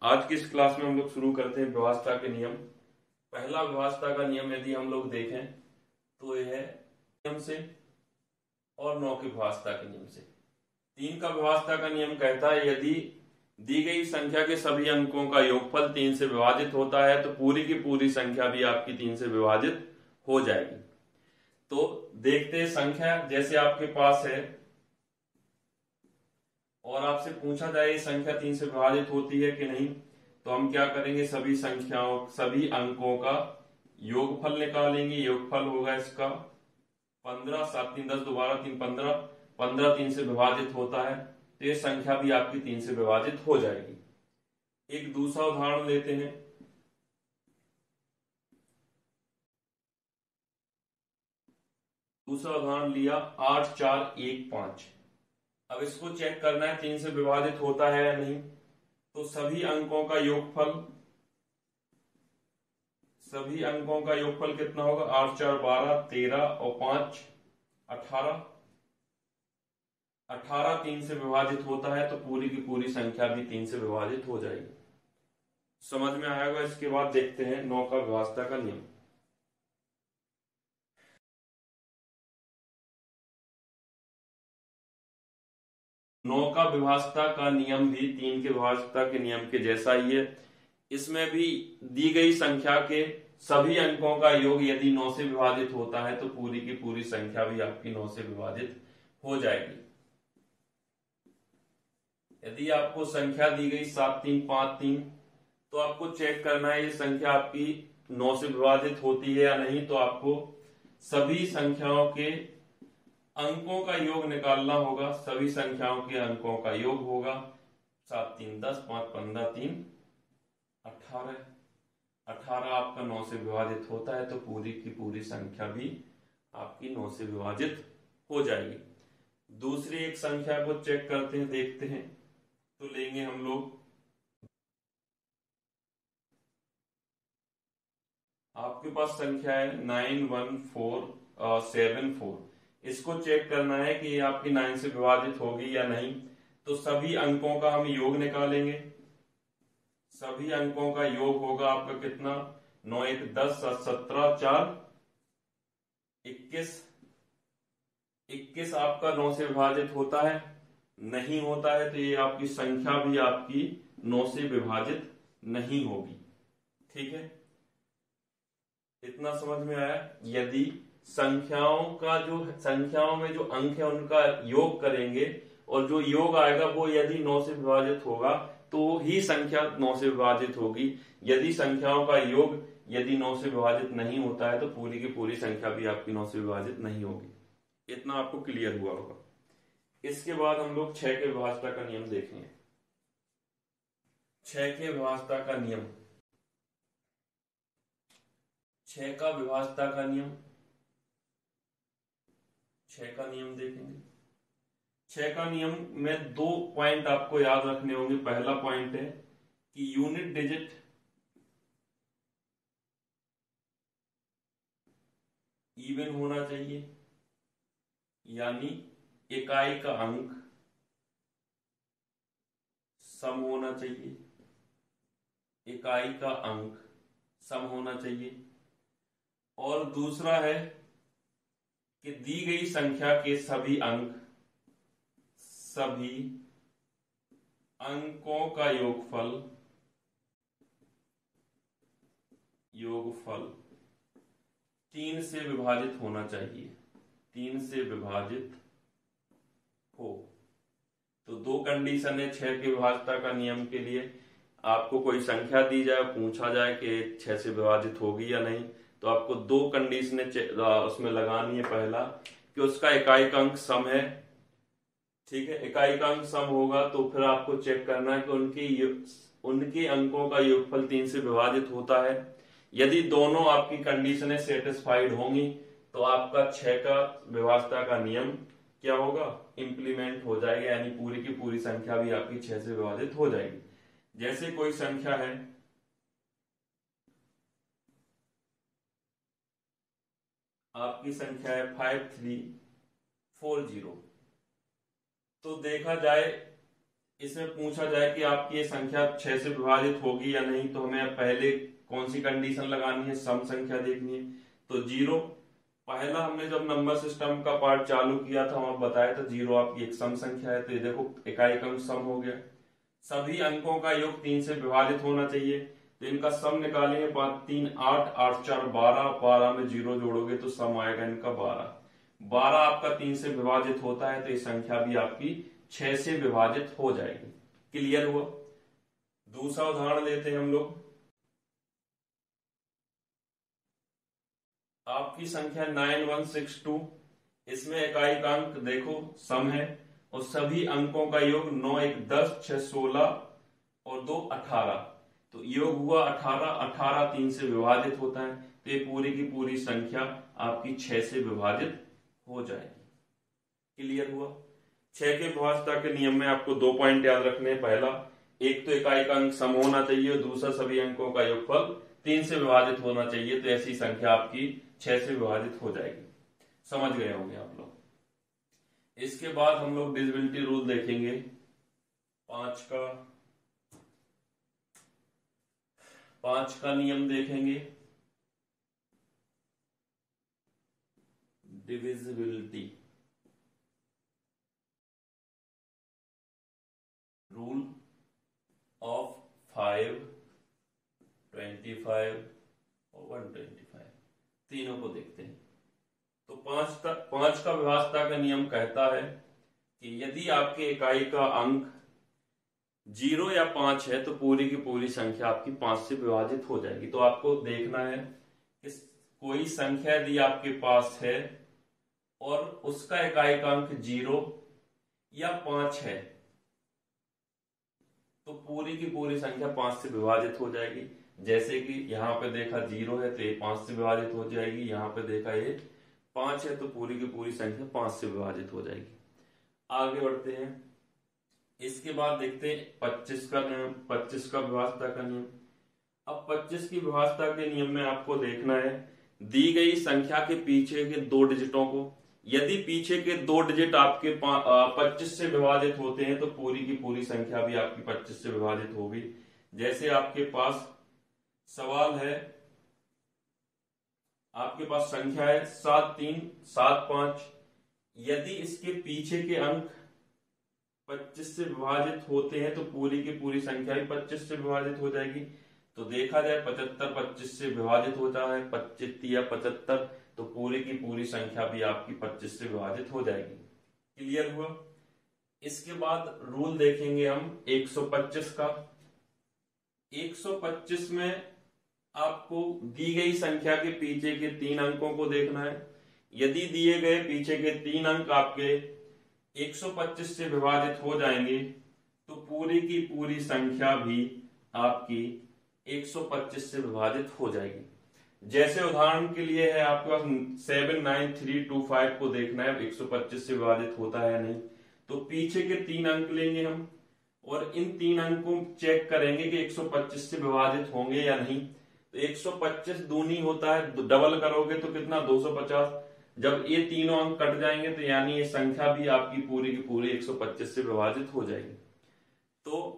आज की इस क्लास में हम लोग शुरू करते हैं विभाजता के नियम। पहला विभाजता का नियम यदि हम लोग देखें तो यह है नियम से और 9 के विभाजता के नियम से। 3 का विभाजता का नियम कहता है यदि दी गई संख्या के सभी अंकों का योगफल 3 से विभाजित होता है तो पूरी की पूरी संख्या भी आपकी 3 से विभाजित हो जाएगी। तो देखते हैं संख्या जैसे आपके पास है और आपसे पूछा जाए संख्या 3 से विभाजित होती है कि नहीं, तो हम क्या करेंगे, सभी अंकों का योगफल निकालेंगे। योगफल होगा इसका 15, 7 3 10, दोबारा 3 15, 15 3 से विभाजित होता है तो ये संख्या भी आपकी 3 से विभाजित हो जाएगी। एक दूसरा उदाहरण लेते हैं। दूसरा उदाहरण लिया 8 4 1 5। अब इसको चेक करना है 3 से विभाजित होता है या नहीं, तो सभी अंकों का योगफल कितना होगा, 8 4 12, 13 और 5 18। 18 3 से विभाजित होता है तो पूरी की पूरी संख्या भी 3 से विभाजित हो जाएगी। समझ में आएगा। इसके बाद देखते हैं 9 का विभाजता का नियम। नौ का विभाजता का नियम भी 3 के विभाजता के नियम के जैसा ही है। इसमें भी दी गई संख्या के सभी अंकों का योग यदि 9 से विभाजित होता है तो पूरी की पूरी संख्या भी आपकी 9 से विभाजित हो जाएगी। यदि आपको संख्या दी गई 7 3 5 3, तो आपको चेक करना है ये संख्या आपकी 9 से विभाजित होती है या नहीं, तो आपको सभी संख्याओं के अंकों का योग निकालना होगा। सभी संख्याओं के अंकों का योग होगा 7 3 10, 5 15 3 18। 18 आपका 9 से विभाजित होता है तो पूरी की पूरी संख्या भी आपकी 9 से विभाजित हो जाएगी। दूसरी एक संख्या को चेक करते हैं, देखते हैं। तो लेंगे हम लोग, आपके पास संख्या है 91474। इसको चेक करना है कि ये आपकी 9 से विभाजित होगी या नहीं, तो सभी अंकों का हम योग निकालेंगे। सभी अंकों का योग होगा आपका कितना, 9 1 10, 7 17, 4 21। 21 आपका 9 से विभाजित होता है, नहीं होता है, तो ये आपकी संख्या भी आपकी 9 से विभाजित नहीं होगी। ठीक है, इतना समझ में आया। यदि संख्याओं में जो अंक है उनका योग करेंगे और जो योग आएगा वो यदि 9 से विभाजित होगा तो ही संख्या 9 से विभाजित होगी। यदि संख्याओं का योग यदि 9 से विभाजित नहीं होता है तो पूरी की पूरी संख्या भी आपकी 9 से विभाजित नहीं होगी। इतना आपको क्लियर हुआ होगा। इसके बाद हम लोग 6 के विभाजता का नियम देखेंगे। 6 के विभाजता का नियम, 6 का विभाजता का नियम, 6 का नियम देखेंगे। 6 का नियम में 2 पॉइंट आपको याद रखने होंगे। पहला पॉइंट है कि यूनिट डिजिट इवन होना चाहिए, यानी इकाई का अंक सम होना चाहिए। इकाई का अंक सम होना चाहिए। और दूसरा है कि दी गई संख्या के सभी अंकों का योगफल 3 से विभाजित होना चाहिए। 3 से विभाजित हो। तो 2 कंडीशन है 6 के विभाजता का नियम के लिए। आपको कोई संख्या दी जाए, पूछा जाए कि 6 से विभाजित होगी या नहीं, तो आपको 2 कंडीशन उसमें लगानी है। पहला कि उसका इकाई का अंक सम है। ठीक है, इकाई का अंक सम होगा तो फिर आपको चेक करना है कि उनके अंकों का योगफल 3 से विभाजित होता है। यदि दोनों आपकी कंडीशनें सेटिस्फाइड होंगी तो आपका 6 का विभाजता का नियम क्या होगा, इंप्लीमेंट हो जाएगा, यानी पूरी की पूरी संख्या भी आपकी 6 से विभाजित हो जाएगी। जैसे कोई संख्या है, आपकी संख्या है 5340, तो देखा जाए इसमें पूछा जाए कि आपकी ये संख्या 6 से विभाजित होगी या नहीं, तो हमें पहले कौन सी कंडीशन लगानी है, सम संख्या देखनी है। तो 0, पहला हमने जब नंबर सिस्टम का पार्ट चालू किया था वहां बताया था 0 आपकी एक सम संख्या है। तो ये देखो इकाई का अंक सम हो गया। सभी अंकों का योग 3 से विभाजित होना चाहिए, तो इनका सम निकालेंगे। 5 3 8, 8 4 12, 12 में 0 जोड़ोगे तो सम आएगा इनका 12। 12 आपका 3 से विभाजित होता है, तो ये संख्या भी आपकी 6 से विभाजित हो जाएगी। क्लियर हुआ। दूसरा उदाहरण लेते हैं हम लोग। आपकी संख्या 9162, इसमें इकाई का अंक देखो सम है और सभी अंकों का योग 9 1 10, 6 16 और 2 18, तो योग हुआ 18। 18 3 से विभाजित होता है, तो ये पूरी की पूरी संख्या आपकी 6 से विभाजित हो जाएगी। क्लियर हुआ। 6 के विभाज्यता के नियम में आपको 2 पॉइंट याद रखने हैं। पहला, एक तो इकाई का अंक सम होना चाहिए और दूसरा सभी अंकों का योगफल 3 से विभाजित होना चाहिए, तो ऐसी संख्या आपकी 6 से विभाजित हो जाएगी। समझ गए होंगे आप लोग। इसके बाद हम लोग डिविजिबिलिटी रूल देखेंगे। 5 का नियम देखेंगे। डिविजिबिलिटी रूल ऑफ 5, 25 और 125, तीनों को देखते हैं। तो 5 का विभाज्यता का नियम कहता है कि यदि आपके इकाई का अंक 0 या 5 है तो पूरी की पूरी संख्या आपकी 5 से विभाजित हो जाएगी। तो आपको देखना है कि कोई संख्या यदि आपके पास है और उसका इकाई का अंक 0 या 5 है तो पूरी की पूरी संख्या 5 से विभाजित हो जाएगी। जैसे कि यहाँ पे देखा 0 है तो ये 5 से विभाजित हो जाएगी, यहाँ पे देखा ये 5 है तो पूरी की पूरी संख्या 5 से विभाजित हो जाएगी। आगे बढ़ते हैं। इसके बाद देखते हैं 25 का नियम, 25 का विभाज्यता का नियम। अब 25 की विभाज्यता के नियम में आपको देखना है दी गई संख्या के पीछे के 2 डिजिटों को, यदि पीछे के 2 डिजिट आपके 25 से विभाजित होते हैं तो पूरी की पूरी संख्या भी आपकी 25 से विभाजित होगी। जैसे आपके पास सवाल है, आपके पास संख्या है 7 3 7 5, यदि इसके पीछे के अंक 25 से विभाजित होते हैं तो पूरी की पूरी संख्या भी 25 से विभाजित हो जाएगी। तो देखा जाए 75 25 से विभाजित होता है, 25 या 75, तो पूरी की पूरी संख्या भी आपकी 25 से विभाजित हो जाएगी। क्लियर हुआ। इसके बाद रूल देखेंगे हम 125 का। 125 में आपको दी गई संख्या के पीछे के 3 अंकों को देखना है। यदि दिए गए पीछे के 3 अंक आपके 125 से विभाजित हो जाएंगे तो पूरी की पूरी संख्या भी आपकी 125 से विभाजित हो जाएगी। जैसे उदाहरण के लिए है आपके पास 79325 को देखना है 125 से विभाजित होता है या नहीं, तो पीछे के 3 अंक लेंगे हम और इन 3 अंकों चेक करेंगे कि 125 से विभाजित होंगे या नहीं। तो 125 दूनी होता है, डबल करोगे तो कितना 250। जब ये तीनों अंक कट जाएंगे तो यानी ये संख्या भी आपकी पूरी की पूरी 125 से विभाजित हो जाएगी। तो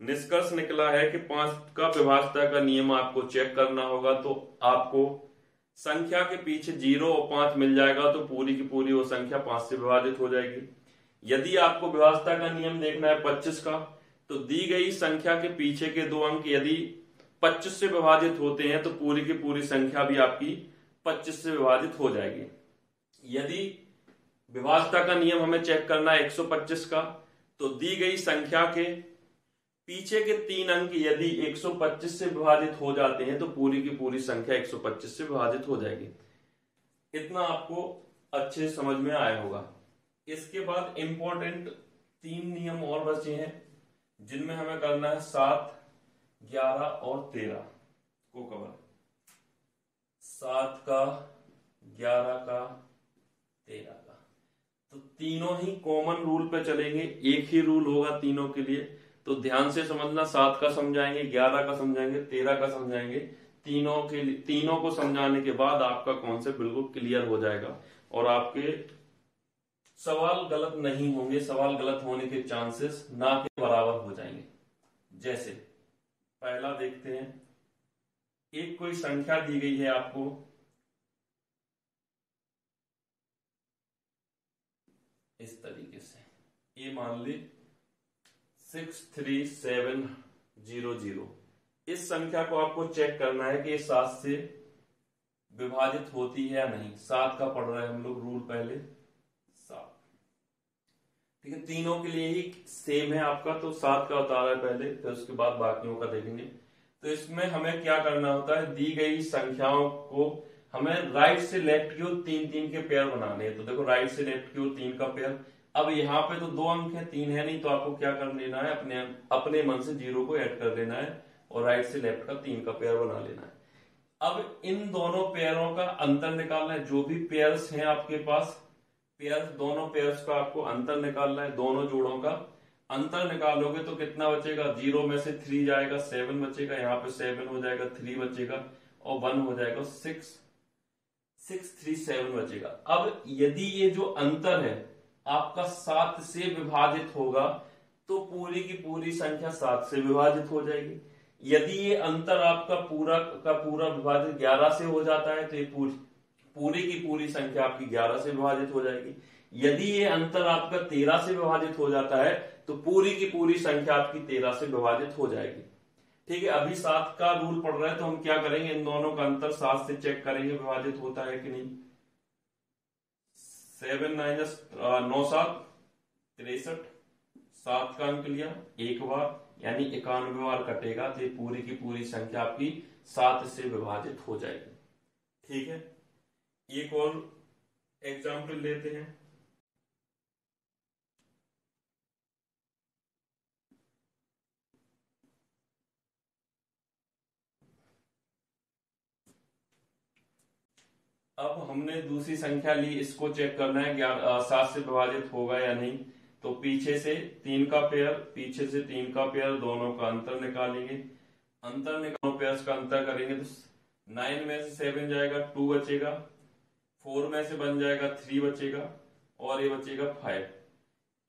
निष्कर्ष निकला है कि 5 का विभाज्यता का नियम आपको चेक करना होगा, तो आपको संख्या के पीछे 0 और 5 मिल जाएगा तो पूरी की पूरी वो संख्या 5 से विभाजित हो जाएगी। यदि आपको विभाज्यता का नियम देखना है 25 का, तो दी गई संख्या के पीछे के 2 अंक यदि 25 से विभाजित होते हैं तो पूरी की पूरी संख्या भी आपकी 25 से विभाजित हो जाएगी। यदि विभाज्यता का नियम हमें चेक करना है 125 का, तो दी गई संख्या के पीछे के 3 अंक यदि 125 से विभाजित हो जाते हैं तो पूरी की पूरी संख्या 125 से विभाजित हो जाएगी। इतना आपको अच्छे समझ में आया होगा। इसके बाद इंपॉर्टेंट 3 नियम और बचे हैं जिनमें हमें करना है 7, 11 और 13 को कवर। 7 का, 11 का, 13 का, तो तीनों ही कॉमन रूल पे चलेंगे, एक ही रूल होगा तीनों के लिए। तो ध्यान से समझना, 7 का समझाएंगे, 11 का समझाएंगे, 13 का समझाएंगे। तीनों को समझाने के बाद आपका कॉन्सेप्ट बिल्कुल क्लियर हो जाएगा और आपके सवाल गलत नहीं होंगे, सवाल गलत होने के चांसेस ना के बराबर हो जाएंगे। जैसे पहला देखते हैं, एक कोई संख्या दी गई है आपको, इस तरीके से, ये मान ली 63700। इस संख्या को आपको चेक करना है कि ये 7 से विभाजित होती है या नहीं। 7 का पढ़ रहे हैं हम लोग रूल पहले, 7। ठीक है, तीनों के लिए ही सेम है आपका, तो 7 का उतारा है पहले, फिर उसके बाद बाकियों का देखेंगे। तो इसमें हमें क्या करना होता है, दी गई संख्याओं को हमें राइट से लेफ्ट की ओर 3-3 के पेयर बनाने हैं। तो देखो राइट से लेफ्ट की ओर 3 का पेयर। अब यहाँ पे तो 2 अंक है, 3 है नहीं, तो आपको क्या कर लेना है, अपने मन से 0 को ऐड कर लेना है और राइट से लेफ्ट का 3 का पेयर बना लेना है। अब इन दोनों पेयरों का अंतर निकालना है। जो भी पेयर्स हैं आपके पास, पेयर्स, दोनों पेयर्स का आपको अंतर निकालना है। दोनों जोड़ों का अंतर निकालोगे तो कितना बचेगा, 0 में से 3 जाएगा, 7 बचेगा, यहाँ पे 7 हो जाएगा, 3 बचेगा और 1 हो जाएगा, 637 बचेगा। अब यदि ये जो अंतर है आपका 7 से विभाजित होगा तो पूरी की पूरी संख्या 7 से विभाजित हो जाएगी। यदि ये अंतर आपका पूरा का पूरा विभाजित 11 से हो जाता है तो ये पूरी की पूरी संख्या आपकी 11 से विभाजित हो जाएगी। यदि ये अंतर आपका 13 से विभाजित हो जाता है तो पूरी की पूरी संख्या आपकी 13 से विभाजित हो जाएगी। ठीक है, अभी 7 का रूल पढ़ रहे हैं तो हम क्या करेंगे, इन दोनों का अंतर 7 से चेक करेंगे विभाजित होता है कि नहीं। 7 - 9 7 63, 7 का अंक लिया एक बार यानी 91 बार कटेगा, तो पूरी की पूरी संख्या आपकी 7 से विभाजित हो जाएगी। ठीक है, एक और एग्जाम्पल लेते हैं। अब हमने दूसरी संख्या ली, इसको चेक करना है 7 से विभाजित होगा या नहीं। तो पीछे से 3 का पेयर, पीछे से 3 का पेयर, दोनों का अंतर निकालेंगे। अंतर निकालो, पेयर्स का अंतर करेंगे तो 9 में से 7 जाएगा, 2 बचेगा, 4 में से बन जाएगा 3 बचेगा और ये बचेगा 5।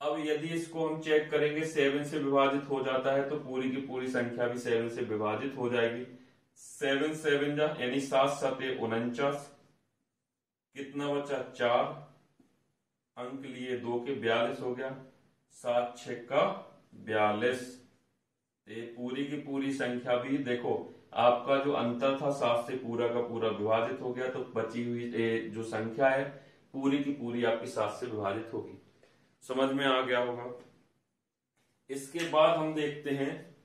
अब यदि इसको हम चेक करेंगे 7 से विभाजित हो जाता है तो पूरी की पूरी संख्या भी 7 से विभाजित हो जाएगी। 7 7 जा यानी 7 7 49, कितना बचा 4, अंक लिए 2 के 42 हो गया, 7 6 का 42। पूरी की पूरी संख्या भी देखो आपका जो अंतर था 7 से पूरा का पूरा विभाजित हो गया, तो बची हुई जो संख्या है पूरी की पूरी आपकी 7 से विभाजित होगी। समझ में आ गया होगा। इसके बाद हम देखते हैं,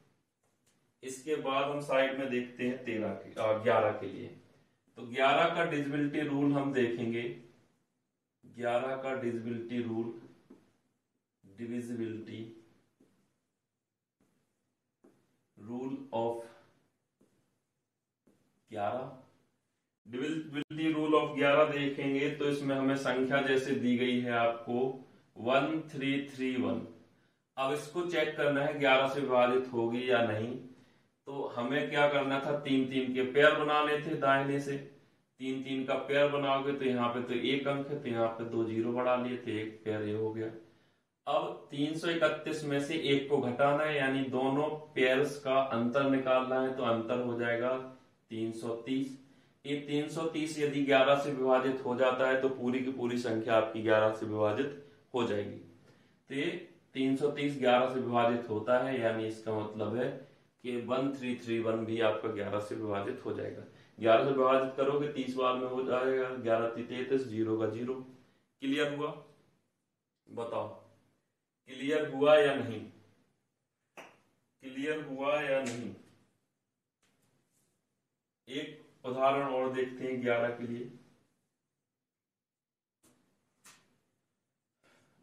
इसके बाद हम साइड में देखते हैं 11 के लिए। तो 11 का डिविजिबिलिटी रूल हम देखेंगे। 11 का divisibility rule, divisibility rule of 11, divisibility rule of 11 देखेंगे तो इसमें हमें संख्या जैसे दी गई है आपको 1331। अब इसको चेक करना है 11 से विभाजित होगी या नहीं। तो हमें क्या करना था, 3-3 के पेयर बनाने थे दाहिने से। 3-3 का पेयर बनाओगे तो यहाँ पे तो 1 अंक है, तो यहाँ पे 2 0 बढ़ा लिए थे, 1 पेयर ये हो गया। अब 331 में से 1 को घटाना है यानी दोनों पेयर्स का अंतर निकालना है, तो अंतर हो जाएगा 330। ये 330 यदि 11 से विभाजित हो जाता है तो पूरी की पूरी संख्या आपकी 11 से विभाजित हो जाएगी। तो ये 330 11 से विभाजित होता है, यानी इसका मतलब है कि 1331 भी आपका 11 से विभाजित हो जाएगा। 11 से विभाजित करोगे 30 बार में हो जाएगा, 11 33, 0 का 0। क्लियर हुआ? बताओ क्लियर हुआ या नहीं? क्लियर हुआ या नहीं? एक उदाहरण और देखते हैं 11 के लिए।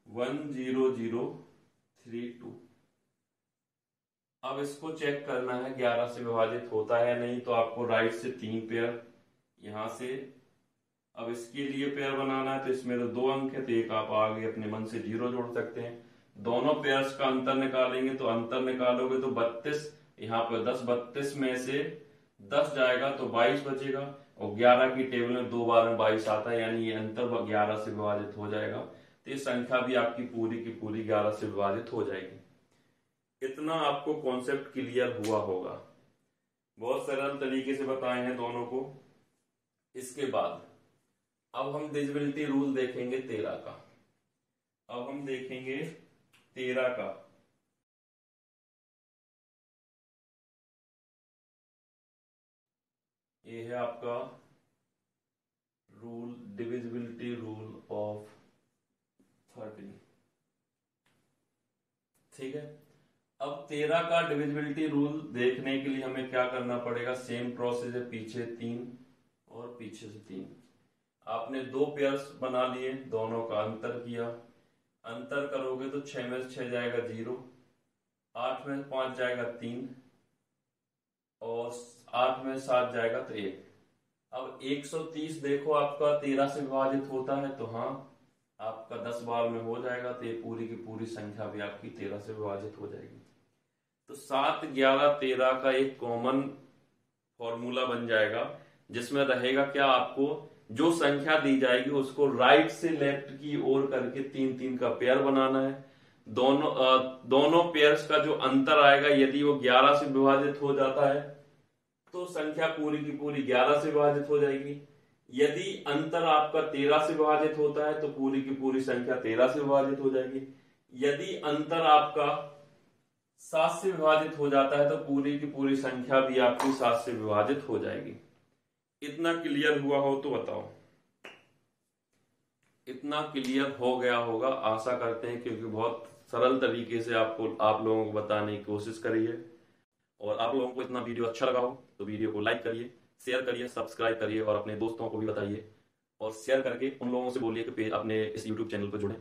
10032। अब इसको चेक करना है 11 से विभाजित होता है या नहीं। तो आपको राइट से 3 पेयर यहां से, अब इसके लिए पेयर बनाना है तो इसमें तो 2 अंक है, तो एक आप आगे अपने मन से 0 जोड़ सकते हैं। दोनों पेयर्स का अंतर निकालेंगे तो अंतर निकालोगे तो 32, यहाँ पे 10, 32 में से 10 जाएगा तो 22 बचेगा, और 11 की टेबल में 2 बार में 22 आता है, यानी ये अंतर 11 से विभाजित हो जाएगा। तो ये संख्या भी आपकी पूरी की पूरी 11 से विभाजित हो जाएगी। इतना आपको कॉन्सेप्ट क्लियर हुआ होगा। बहुत सरल तरीके से बताए हैं दोनों को। इसके बाद अब हम डिविजिबिलिटी रूल देखेंगे 13 का। अब हम देखेंगे 13 का। ये है आपका रूल, डिविजिबिलिटी रूल ऑफ 13। ठीक है, अब 13 का डिविजिबिलिटी रूल देखने के लिए हमें क्या करना पड़ेगा? सेम प्रोसेस है, पीछे 3 और पीछे से 3। आपने 2 पेयर्स बना लिए, दोनों का अंतर किया। अंतर करोगे तो 6 में से 6 जाएगा 0, 8 में 5 जाएगा 3 और 8 में 7 जाएगा तो 1। अब 130 देखो आपका 13 से विभाजित होता है, तो हाँ आपका 10 बार में हो जाएगा, तो ये पूरी की पूरी संख्या भी आपकी 13 से विभाजित हो जाएगी। तो 7, 11, 13 का एक कॉमन फॉर्मूला बन जाएगा, जिसमें रहेगा क्या? आपको जो संख्या दी जाएगी उसको राइट से लेफ्ट की ओर करके 3-3 का पेयर बनाना है। दोनों पेयर्स का जो अंतर आएगा, यदि वो 11 से विभाजित हो जाता है तो संख्या पूरी की पूरी 11 से विभाजित हो जाएगी। यदि अंतर आपका 13 से विभाजित होता है तो पूरी की पूरी संख्या 13 से विभाजित हो जाएगी। यदि अंतर आपका 7 से विभाजित हो जाता है तो पूरी की पूरी संख्या भी आपकी 7 से विभाजित हो जाएगी। इतना क्लियर हुआ हो तो बताओ। इतना क्लियर हो गया होगा आशा करते हैं, क्योंकि बहुत सरल तरीके से आप लोगों को बताने की कोशिश करी है। और आप लोगों को इतना वीडियो अच्छा लगा हो तो वीडियो को लाइक करिए, शेयर करिए, सब्सक्राइब करिए और अपने दोस्तों को भी बताइए। और शेयर करके उन लोगों से बोलिए कि अपने इस यूट्यूब चैनल पर जुड़ें।